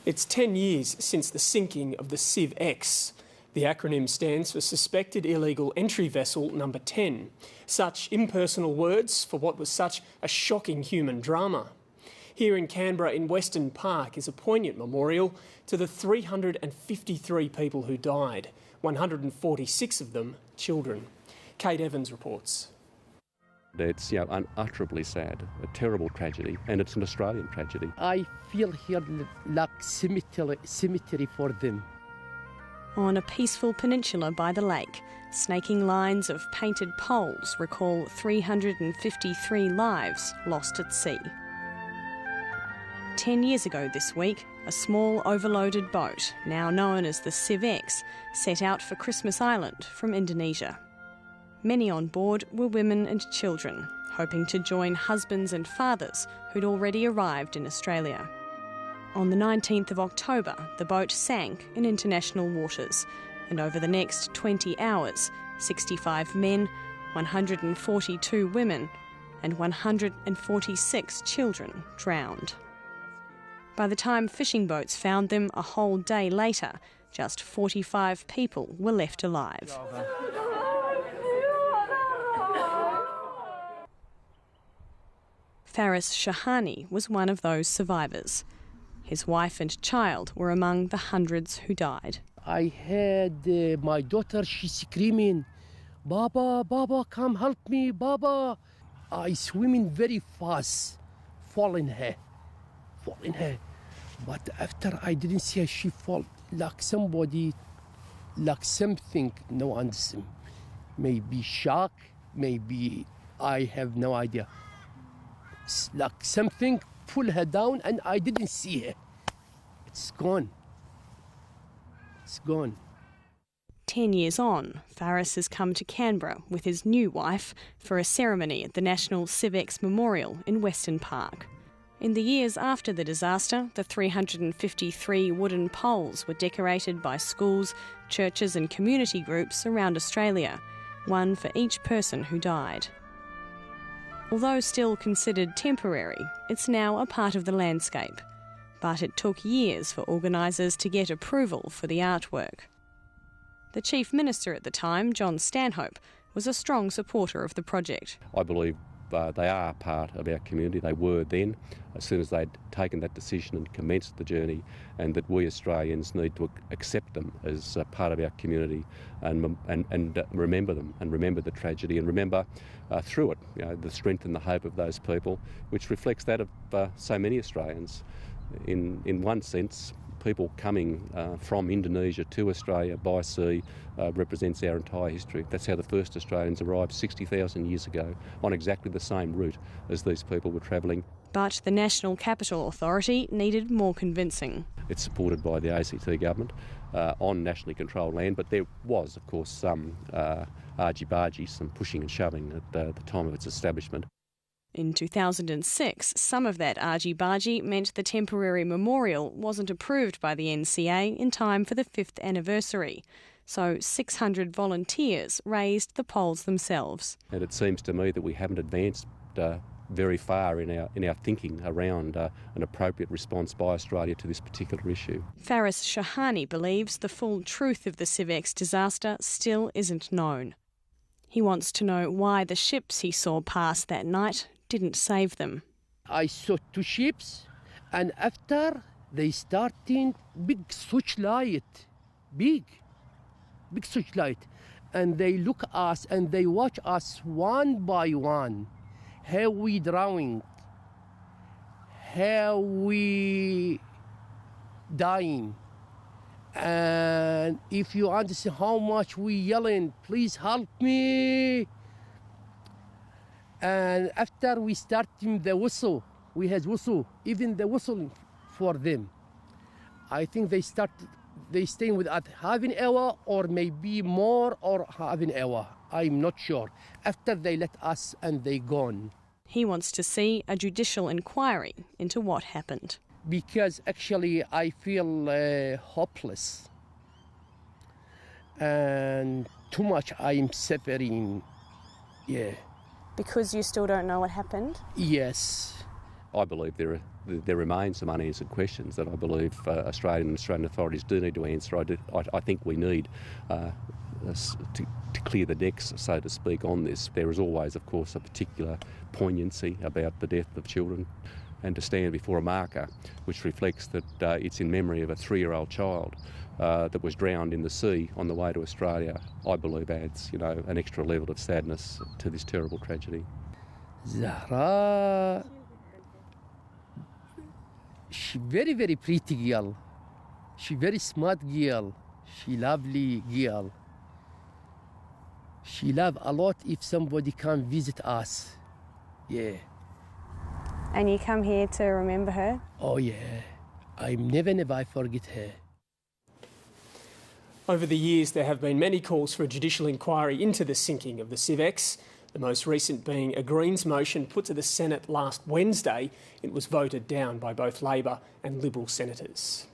It's 10 years since the sinking of the Siev X. The acronym stands for Suspected Illegal Entry Vessel Number 10. Such impersonal words for what was such a shocking human drama. Here in Canberra in Weston Park is a poignant memorial to the 353 people who died, 146 of them children. Kate Evans reports. It's unutterably sad, a terrible tragedy, and it's an Australian tragedy. I feel here like cemetery for them. On a peaceful peninsula by the lake, snaking lines of painted poles recall 353 lives lost at sea. 10 years ago this week, a small overloaded boat, now known as the Siev X, set out for Christmas Island from Indonesia. Many on board were women and children, hoping to join husbands and fathers who'd already arrived in Australia. On the 19th of October, the boat sank in international waters, and over the next 20 hours, 65 men, 142 women, and 146 children drowned. By the time fishing boats found them a whole day later, just 45 people were left alive. Faris Shahani was one of those survivors. His wife and child were among the hundreds who died. I heard my daughter, she's screaming, "Baba, Baba, come help me, Baba." I swimming very fast, falling her. But after I didn't see her, she fall like somebody, like something, no understand. Maybe shock, maybe I have no idea. It's like something pull her down and I didn't see her. It's gone. It's gone. 10 years on, Faris has come to Canberra with his new wife for a ceremony at the National Siev X Memorial in Weston Park. In the years after the disaster, the 353 wooden poles were decorated by schools, churches and community groups around Australia, one for each person who died. Although still considered temporary, it's now a part of the landscape. But it took years for organisers to get approval for the artwork. The Chief Minister at the time, John Stanhope, was a strong supporter of the project. I believe they are part of our community. They were then, as soon as they'd taken that decision and commenced the journey, and that we Australians need to accept them as part of our community and remember them and remember the tragedy and remember through it the strength and the hope of those people, which reflects that of so many Australians. In one sense, people coming from Indonesia to Australia by sea represents our entire history. That's how the first Australians arrived 60,000 years ago on exactly the same route as these people were travelling. But the National Capital Authority needed more convincing. It's supported by the ACT government on nationally controlled land, but there was, of course, some argy-bargy, some pushing and shoving at the time of its establishment. In 2006, some of that argy-bargy meant the temporary memorial wasn't approved by the NCA in time for the 5th anniversary. So 600 volunteers raised the poles themselves. And it seems to me that we haven't advanced very far in our thinking around an appropriate response by Australia to this particular issue. Faris Shahani believes the full truth of the Siev X disaster still isn't known. He wants to know why the ships he saw pass that night didn't save them. I saw 2 ships, and after they starting big searchlight, big searchlight, and they look us and they watch us one by one, how we drowning, how we dying, and if you understand how much we yelling, please help me. And after we starting the whistle, we had whistle, even the whistling for them. I think they staying with us half an hour or maybe more or half an hour. I'm not sure. After they let us and they gone. He wants to see a judicial inquiry into what happened. Because actually I feel hopeless. And too much I'm suffering, yeah. Because you still don't know what happened? Yes. I believe there remain some unanswered questions that I believe Australian authorities do need to answer. I think we need to clear the decks, so to speak, on this. There is always, of course, a particular poignancy about the death of children, and to stand before a marker which reflects that it's in memory of a 3-year-old child that was drowned in the sea on the way to Australia, I believe adds, an extra level of sadness to this terrible tragedy. Zahra, she very, very pretty girl. She very smart girl. She lovely girl. She love a lot if somebody come visit us. Yeah. And you come here to remember her? Oh yeah. I never forget her. Over the years, there have been many calls for a judicial inquiry into the sinking of the Siev X, the most recent being a Greens motion put to the Senate last Wednesday. It was voted down by both Labor and Liberal senators.